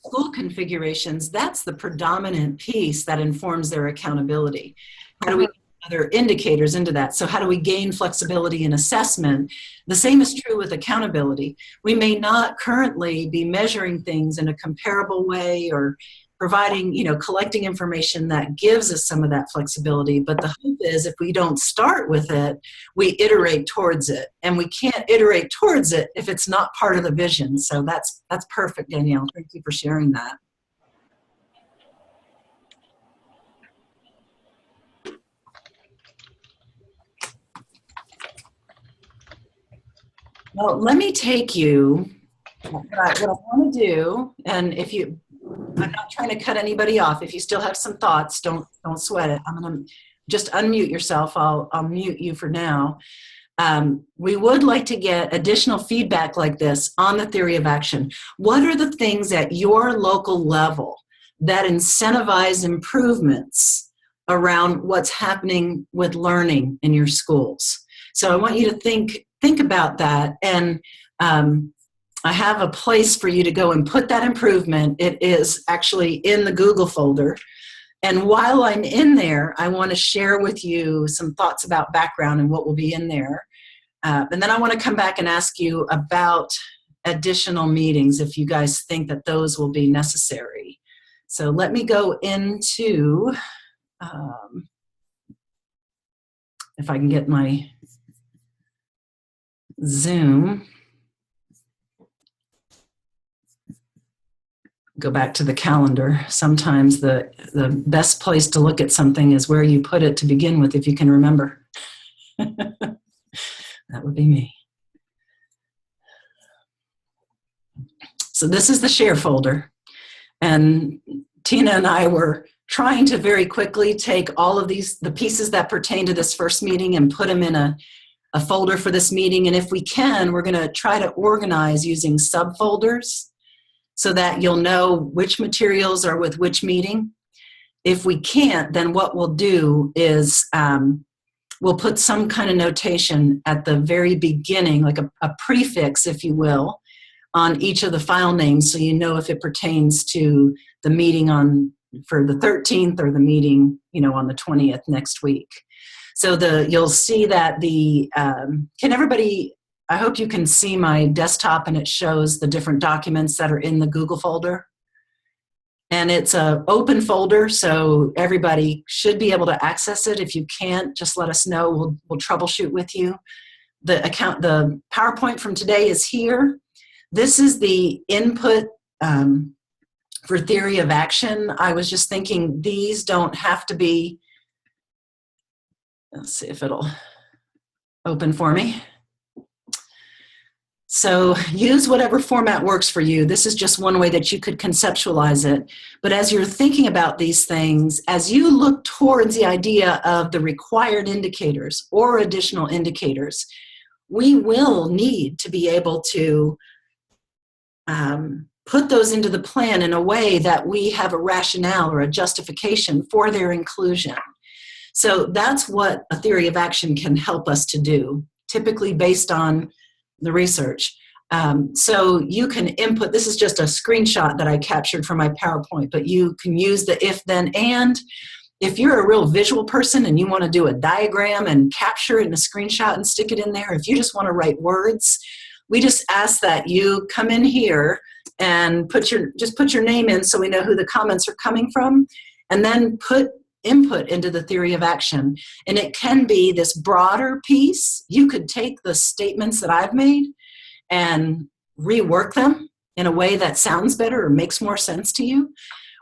school configurations, that's the predominant piece that informs their accountability. How do we get other indicators into that? So how do we gain flexibility in assessment? The same is true with accountability. We may not currently be measuring things in a comparable way or providing, collecting information that gives us some of that flexibility. But the hope is if we don't start with it, we iterate towards it. And we can't iterate towards it if it's not part of the vision. So that's perfect, Danielle. Thank you for sharing that. Well, let me take you, what I want to do, and I'm not trying to cut anybody off. If you still have some thoughts, don't sweat it. I'm going to just unmute yourself. I'll mute you for now. We would like to get additional feedback like this on the theory of action. What are the things at your local level that incentivize improvements around what's happening with learning in your schools? So I want you to think about that. And I have a place for you to go and put that improvement. It is actually in the Google folder. And while I'm in there, I want to share with you some thoughts about background and what will be in there. And then I want to come back and ask you about additional meetings if you guys think that those will be necessary. So let me go into, if I can get my Zoom. Go back to the calendar. Sometimes the best place to look at something is where you put it to begin with, if you can remember. That would be me. So this is the share folder. And Tina and I were trying to very quickly take all of the pieces that pertain to this first meeting and put them in a folder for this meeting. And if we can, we're going to try to organize using subfolders so that you'll know which materials are with which meeting. If we can't, then what we'll do is we'll put some kind of notation at the very beginning, like a prefix, if you will, on each of the file names, so you know if it pertains to the meeting for the 13th or the meeting, on the 20th next week. So you'll see that can everybody, I hope you can see my desktop and it shows the different documents that are in the Google folder. And it's an open folder, so everybody should be able to access it. If you can't, just let us know. We'll troubleshoot with you. The PowerPoint from today is here. This is the input for theory of action. I was just thinking these don't have to be, let's see if it'll open for me. So use whatever format works for you. This is just one way that you could conceptualize it. But as you're thinking about these things, as you look towards the idea of the required indicators or additional indicators, we will need to be able to put those into the plan in a way that we have a rationale or a justification for their inclusion. So that's what a theory of action can help us to do, typically based on the research. So you can input, this is just a screenshot that I captured from my PowerPoint, but you can use the if, then, and. If you're a real visual person and you want to do a diagram and capture it in a screenshot and stick it in there, if you just want to write words, we just ask that you come in here and just put your name in so we know who the comments are coming from, and then put input into the theory of action. And it can be this broader piece. You could take the statements that I've made and rework them in a way that sounds better or makes more sense to you.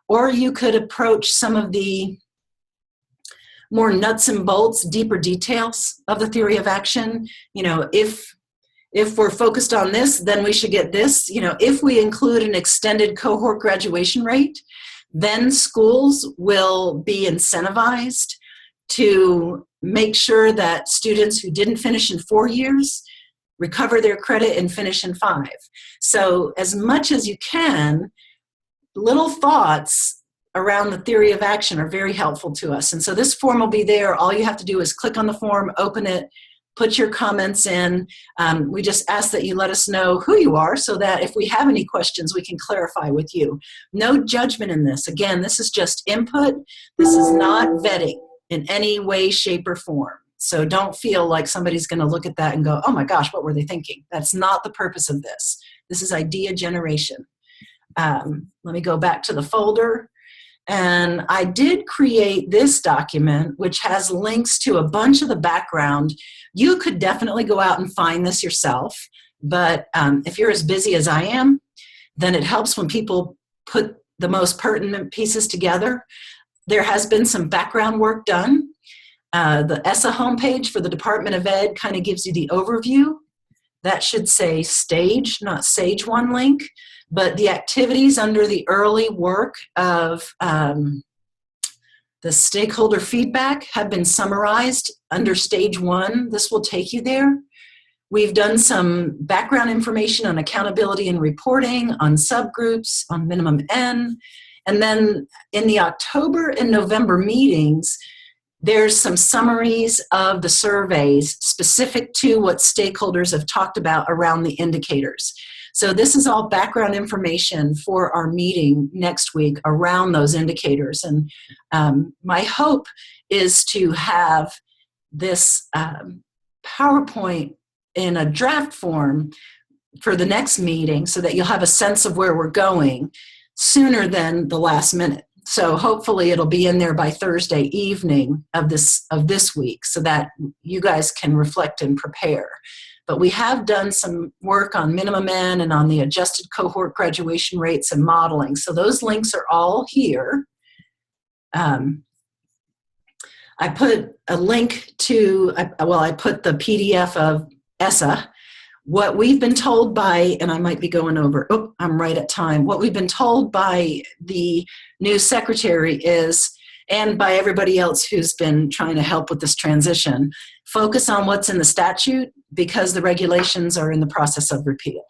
Or you could approach some of the more nuts and bolts, deeper details of the theory of action. If we're focused on this, then we should get this. If we include an extended cohort graduation rate, then schools will be incentivized to make sure that students who didn't finish in 4 years recover their credit and finish in 5. So as much as you can, little thoughts around the theory of action are very helpful to us. And so this form will be there. All you have to do is click on the form, open it, put your comments in. We just ask that you let us know who you are so that if we have any questions, we can clarify with you. No judgment in this. Again, this is just input. This is not vetting in any way, shape, or form. So don't feel like somebody's going to look at that and go, oh my gosh, what were they thinking? That's not the purpose of this. This is idea generation. Let me go back to the folder. And I did create this document, which has links to a bunch of the background. You could definitely go out and find this yourself. But if you're as busy as I am, then it helps when people put the most pertinent pieces together. There has been some background work done. The ESSA homepage for the Department of Ed kind of gives you the overview. That should say STAGE, not SAGE 1 link. But the activities under the early work of the stakeholder feedback have been summarized under stage 1. This will take you there. We've done some background information on accountability and reporting, on subgroups, on minimum N. And then in the October and November meetings, there's some summaries of the surveys specific to what stakeholders have talked about around the indicators. So this is all background information for our meeting next week around those indicators. And my hope is to have this PowerPoint in a draft form for the next meeting so that you'll have a sense of where we're going sooner than the last minute. So hopefully it'll be in there by Thursday evening of this week so that you guys can reflect and prepare. But we have done some work on minimum N and on the adjusted cohort graduation rates and modeling. So those links are all here. I put a link to, I put the PDF of ESSA. What we've been told by, and I might be going over, I'm right at time. What we've been told by the new secretary is, and by everybody else who's been trying to help with this transition, focus on what's in the statute because the regulations are in the process of repeal.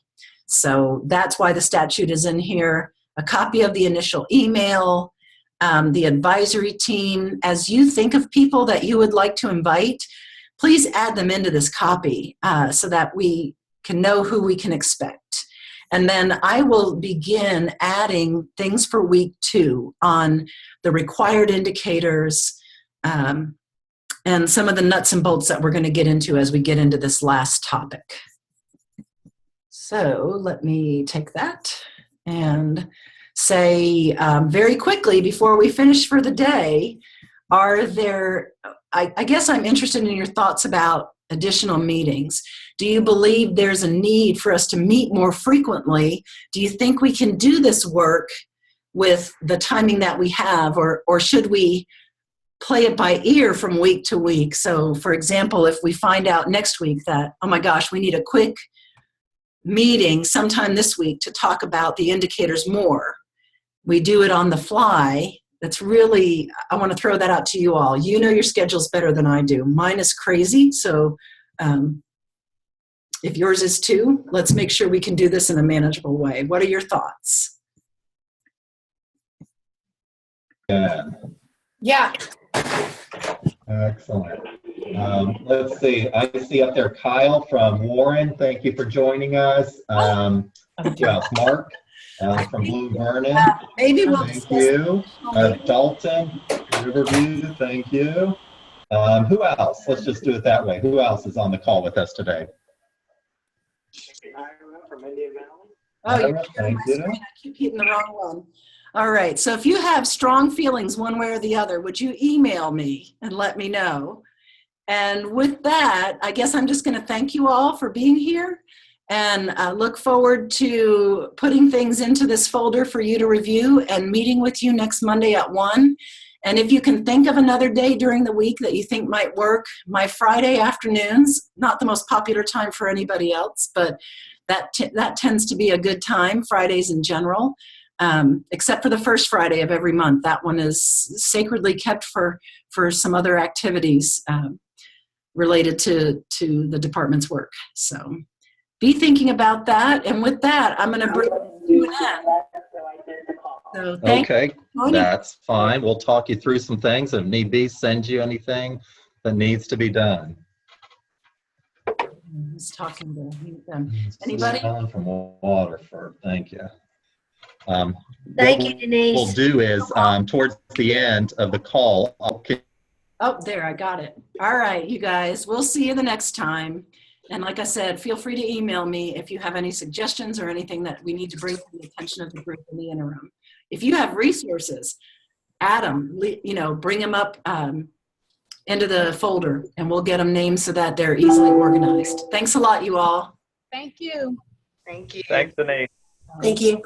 So that's why the statute is in here. A copy of the initial email, the advisory team. As you think of people that you would like to invite, please add them into this copy so that we can know who we can expect. And then I will begin adding things for week 2 on the required indicators and some of the nuts and bolts that we're going to get into as we get into this last topic. So let me take that and say very quickly before we finish for the day, are there, I guess I'm interested in your thoughts about additional meetings. Do you believe there's a need for us to meet more frequently? Do you think we can do this work with the timing that we have, or should we play it by ear from week to week? So, for example, if we find out next week that, oh my gosh, we need a quick meeting sometime this week to talk about the indicators more, we do it on the fly. That's really, I want to throw that out to you all. You know your schedules better than I do. Mine is crazy, so if yours is too, let's make sure we can do this in a manageable way. What are your thoughts? Yeah. Excellent. Let's see. I see up there Kyle from Warren. Thank you for joining us. Mark from Blue Vernon. Maybe we'll thank you. Dalton, Riverview. Thank you. Who else? Let's just do it that way. Who else is on the call with us today? From Indian Valley. Oh, thank you. I keep hitting the wrong one. All right. So if you have strong feelings one way or the other, would you email me and let me know? And with that, I guess I'm just going to thank you all for being here and look forward to putting things into this folder for you to review and meeting with you next Monday at 1. And if you can think of another day during the week that you think might work, my Friday afternoons, not the most popular time for anybody else, but that tends to be a good time, Fridays in general, except for the first Friday of every month. That one is sacredly kept for some other activities related to the department's work. So be thinking about that. And with that, I'm going to bring it to an end. So okay, that's fine. We'll talk you through some things. If need be, send you anything that needs to be done. Who's talking to them? Anybody? From Waterford. Thank you. Thank you, Denise. What we'll do is towards the end of the call, Oh, there, I got it. All right, you guys, we'll see you the next time. And like I said, feel free to email me if you have any suggestions or anything that we need to bring to the attention of the group in the interim. If you have resources, add them, bring them up into the folder and we'll get them named so that they're easily organized. Thanks a lot, you all. Thank you. Thank you. Thanks, Denise. Thank you.